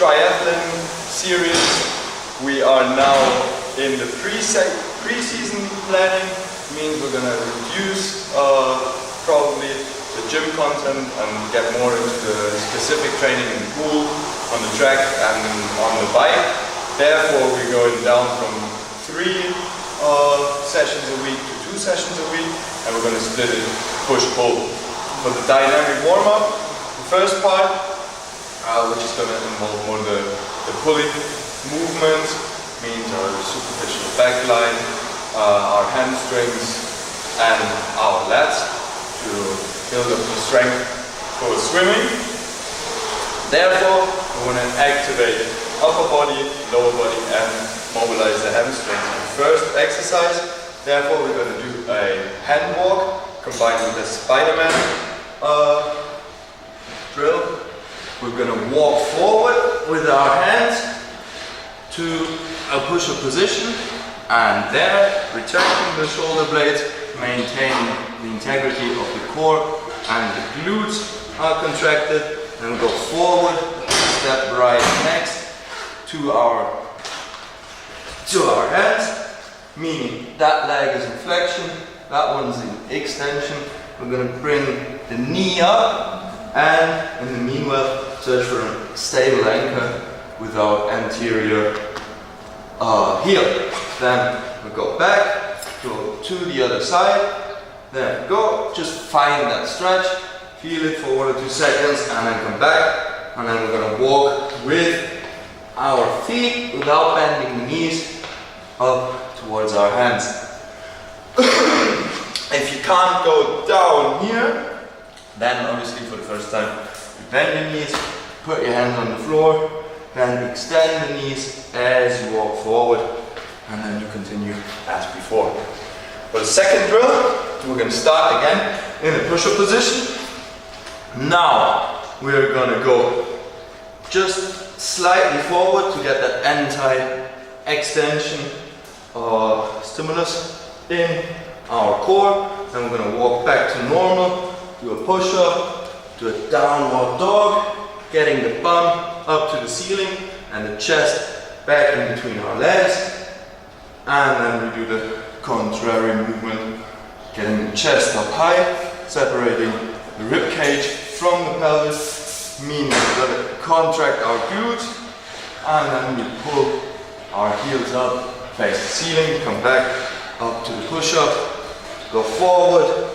triathlon series. We are now in the pre-season planning. Means we're gonna reduce probably the gym content and get more into the specific training in the pool, on the track and on the bike. Therefore we're going down from 3 sessions a week to 2 sessions a week, and we're going to split it push-pull. For the dynamic warm-up, the first part, which is going to involve more the pulling movement, means our superficial backline, our hamstrings and our lats to build up the strength for swimming. Therefore, we want to activate upper body, lower body and mobilize the hamstrings. The first exercise, therefore, we're going to do a hand walk combined with a Spider-Man drill. We're going to walk forward with our hands to a push-up position, and there, retracting the shoulder blades, maintaining the integrity of the core and the glutes are contracted, and we'll go forward, step right next to our hands, meaning that leg is in flexion, that one's in extension. We're going to bring the knee up and in the meanwhile search for a stable anchor with our anterior heel. Then we go back, go to the other side, then go, just find that stretch, feel it for 1 or 2 seconds and then come back, and then we're going to walk with our feet without bending the knees up towards our hands. If you can't go down here, then obviously for the first time you bend your knees, put your hands on the floor, then extend the knees as you walk forward, and then you continue as before. For the second drill, we're going to start again in a push-up position. Now we're going to go just slightly forward to get that anti-extension stimulus in our core. Then we're going to walk back to normal, do a push-up, do a downward dog, getting the bum up to the ceiling and the chest back in between our legs. And then we do the contrary movement, getting the chest up high, separating the rib cage from the pelvis, meaning we're going to contract our glutes, and then we pull our heels up, face the ceiling, come back up to the push-up, go forward,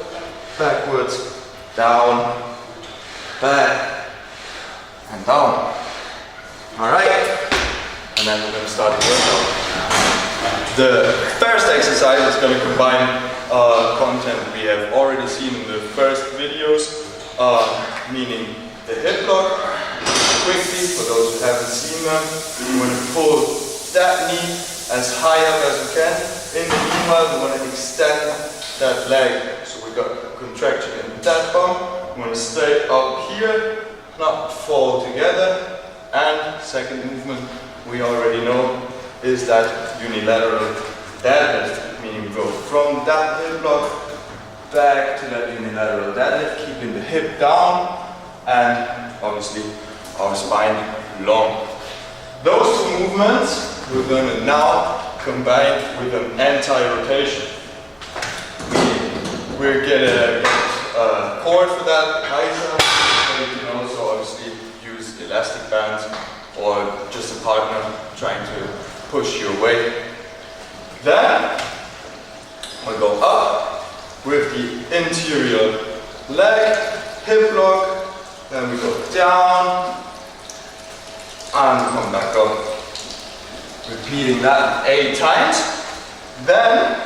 backwards, down, back, and down. Alright, and then we're going to start the workout. The first exercise is going to combine content we have already seen in the first videos, meaning the hip lock. Quickly, for those who haven't seen them, you want to pull that knee as high up as you can. In the meanwhile, we want to extend that leg. So we got a contraction in that bum. We want to stay up here, not fall together. And second movement we already know is that unilateral deadlift, meaning we go from that hip lock back to that unilateral deadlift, keeping the hip down and obviously our spine long. Those two movements we're going to now combine with an anti-rotation. We're going to get a cord for that, but you can also obviously use elastic bands or just a partner trying to push your weight. Then we go up with the interior leg, hip lock, then we go down and come back up. Repeating that 8 times. Then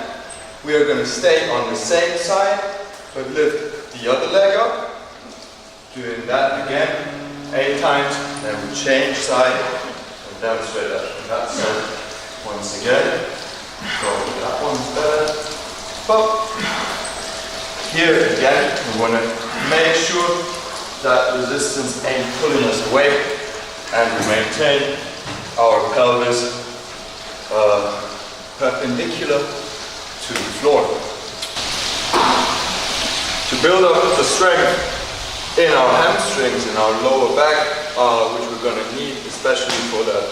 we are going to stay on the same side but lift the other leg up. Doing that again 8 times. Then we change side and demonstrate that from that side. Once again, go with that one there. But here again, we want to make sure that resistance ain't pulling us away, and we maintain our pelvis perpendicular to the floor. To build up the strength in our hamstrings, in our lower back, which we're going to need, especially for that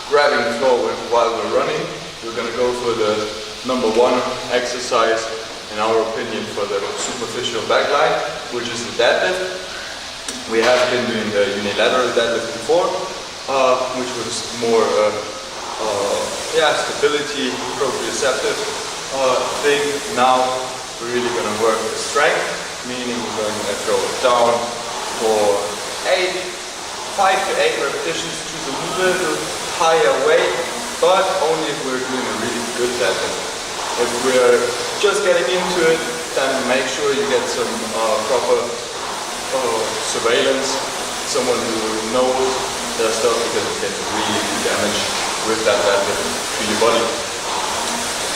grabbing floor while we're running. We're going to go for the number 1 exercise, in our opinion, for the superficial backline, which is the deadlift. We have been doing the unilateral deadlift before, which was more stability, proprioceptive thing. Now we're really going to work the strength, meaning we're going to throw it down for 5 to 8 repetitions, choose a little higher weight, but only if we're doing a really good deadlift. If we're just getting into it, then make sure you get some proper surveillance, someone who knows their stuff, because it can really do damage with that deadlift to your body.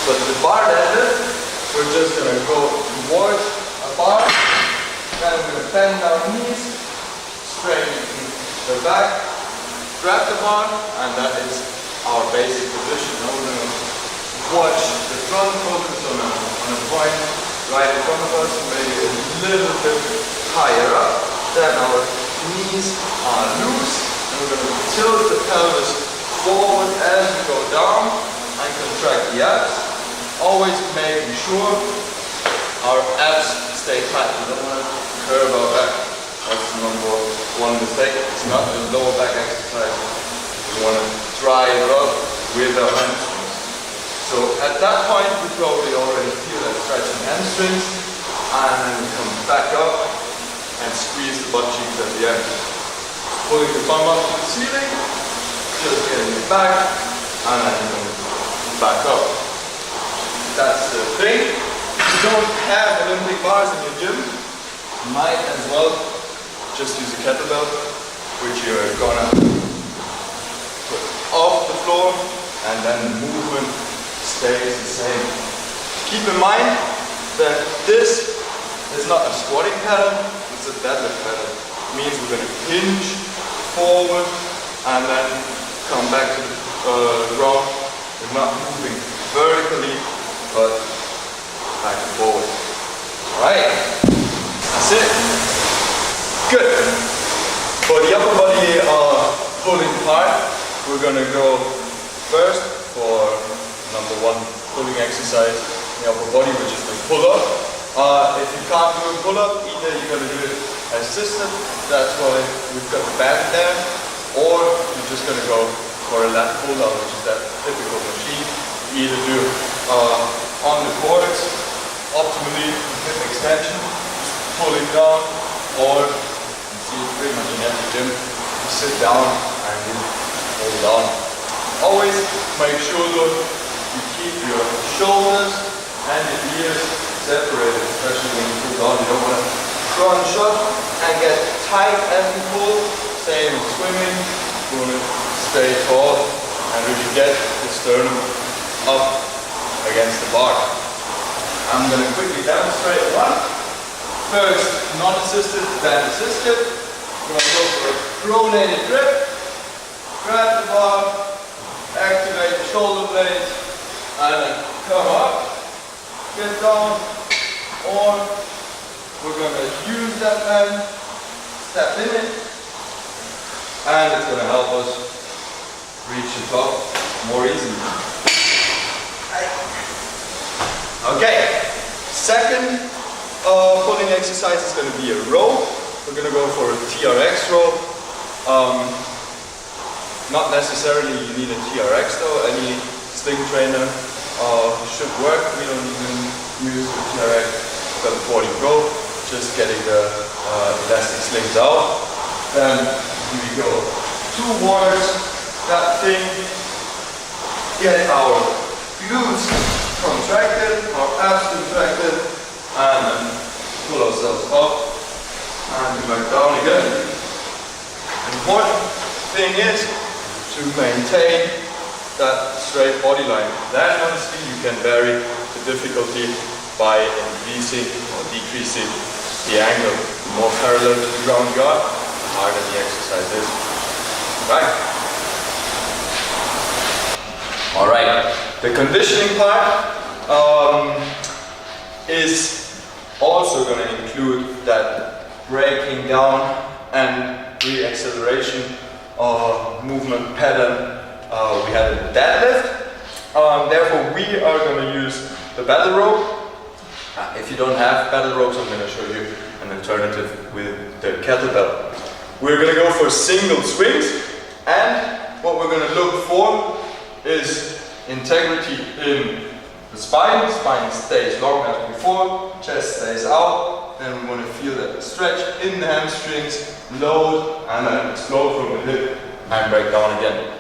But the bar deadlift, we're just going to go towards a bar, then we're going to bend our knees, straighten the back, grab the bar, and that is our basic position. Now we're going to watch the front, focus on a point right in front of us, maybe a little bit higher up. Then our knees are loose, and we're going to tilt the pelvis forward as we go down and contract the abs. Always making sure our abs stay tight. We don't want to curve our back. That's the number 1 mistake. It's not a lower back exercise. We want to dry it up with our hamstrings. So at that point, we probably already feel that stretching hamstrings, and then we come back up and squeeze the butt cheeks at the end. Pulling the bum up to the ceiling, just getting it back, and then come back up. That's the thing. If you don't have Olympic bars in your gym, you might as well just use a kettlebell, which you're gonna put off the floor, and then the movement stays the same. Keep in mind that this is not a squatting pattern, it's a deadlift pattern. It means we're going to hinge forward and then come back to the ground. We're not moving vertically, but back and forward. Alright, that's it. Good. For the upper body pulling part, we're going to go first for number 1 pulling exercise in the upper body, which is the pull-up. If you can't do a pull-up, either you're going to do it assisted, that's why we've got the band there, or you're just going to go for a lat pull-down, which is that typical machine. You either do on the cords, optimally hip extension, pulling down, or you see it pretty much in every gym, you sit down and you hold on. Always make sure though you keep your shoulders and your ears separated, especially when you pull down. You don't want to crunch up and get tight as you pull. Same in swimming, you want to stay tall and really get the sternum up against the bar. I'm going to quickly demonstrate one. First, non-assisted, then assisted. We're going to go for a pronated grip. Grab the bar, activate the shoulder blades, and then come up, get down, or we're going to use that band, step in it, and it's going to help us reach the top more easily. Okay, second pulling exercise is going to be a row. We're going to go for a TRX row. Not necessarily you need a TRX though, any sling trainer should work. We don't even use the TRX, we've got the 40 Pro, just getting the elastic slings out. Then we go towards that thing, get our glutes contracted, our abs contracted, and then pull ourselves up and go back down again. Important thing is to maintain that straight body line. Then honestly you can vary the difficulty by increasing or decreasing the angle. The more parallel to the ground you are, the harder the exercise is. Right? Alright, the conditioning part is also going to include that breaking down and re-acceleration movement pattern we had in the deadlift. Therefore, we are going to use the battle rope. If you don't have battle ropes, I'm going to show you an alternative with the kettlebell. We're going to go for single swings, and what we're going to look for is integrity in the spine. Spine stays long as before, chest stays out. Then we want to feel that stretch in the hamstrings, load, and then explode from the hip and break down again.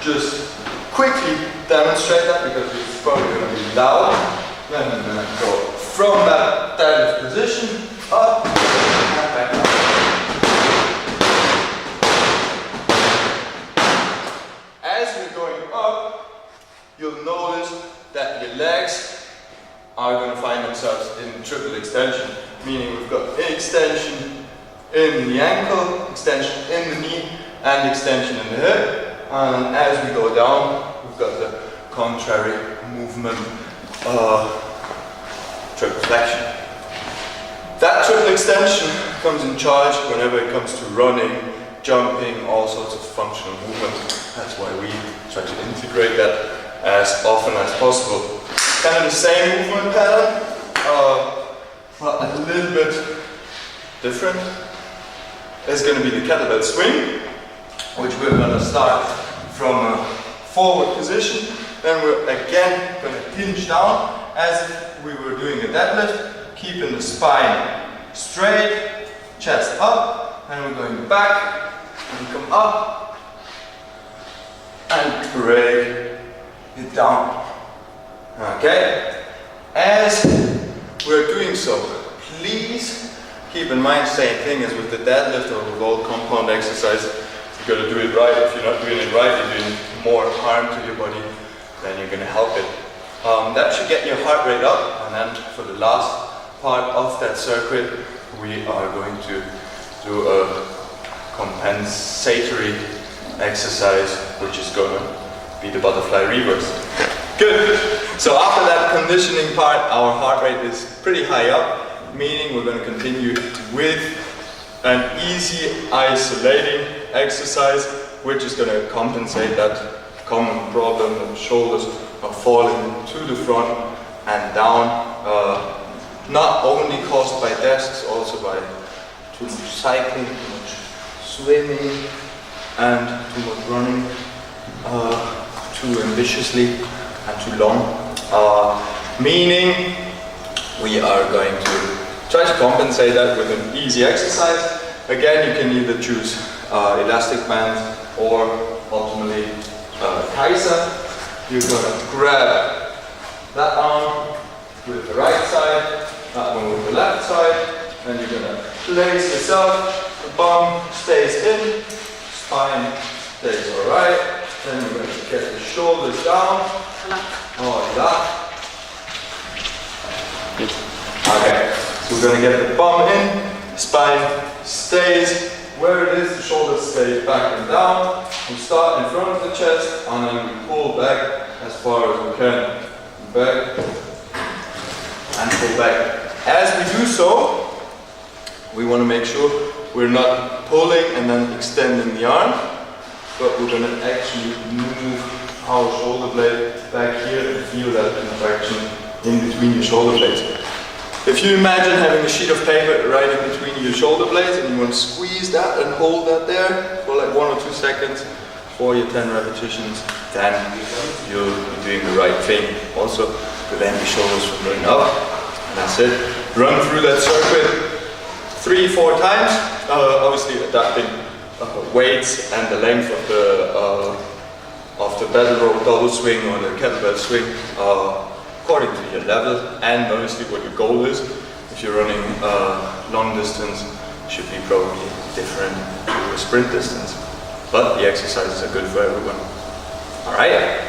Just quickly demonstrate that because it's probably going to be loud. Then we're going to go from that deadlift position up and back down. As we're going up, you'll notice that your legs are going to find themselves in triple extension, meaning we've got extension in the ankle, extension in the knee, and extension in the hip. And as we go down, we've got the contrary movement, triple flexion. That triple extension comes in charge whenever it comes to running, jumping, all sorts of functional movement. That's why we try to integrate that as often as possible. Kind of the same movement pattern, but a little bit different. It's going to be the kettlebell swing, which we're going to start from a forward position. Then we're again going to hinge down as if we were doing a deadlift, keeping the spine straight, chest up, and we're going back and come up and break it down. Okay? As we're doing so, please keep in mind, same thing as with the deadlift or with all compound exercises, you've got to do it right. If you're not doing it right, you're doing more harm to your body than you're going to help it. That should get your heart rate up, and then for the last part of that circuit, we are going to do a compensatory exercise, which is going to be the butterfly reverse. Good. So after that conditioning part, our heart rate is pretty high up, meaning we're going to continue with an easy isolating exercise, which is going to compensate that common problem of shoulders are falling to the front and down, not only caused by desks, also by too much cycling, too much swimming, and too much running, too ambitiously and too long. Meaning we are going to try to compensate that with an easy exercise. Again, you can either choose elastic bands or ultimately Kaiser. You're going to grab that arm with the right side, that one with the left side, and you're going to place yourself, the bum stays in, spine stays alright, then you're going to get the shoulders down, like that. Okay, so we're going to get the bum in, spine stays where it is, the shoulders stay back and down. We start in front of the chest and then we pull back as far as we can. Back and pull back. As we do so, we want to make sure we're not pulling and then extending the arm, but we're going to actually move our shoulder blade back here and feel that contraction in between your shoulder blades. If you imagine having a sheet of paper right in between your shoulder blades and you want to squeeze that and hold that there for like 1 or 2 seconds for your 10 repetitions, then you're doing the right thing. Also, prevent your shoulders from going up. And that's it. Run through that circuit 3-4 times, obviously adapting weights and the length of the battle rope double swing or the kettlebell swing according to your level, and obviously what your goal is. If you're running long distance, it should be probably different to a sprint distance. But the exercises are good for everyone. Alright?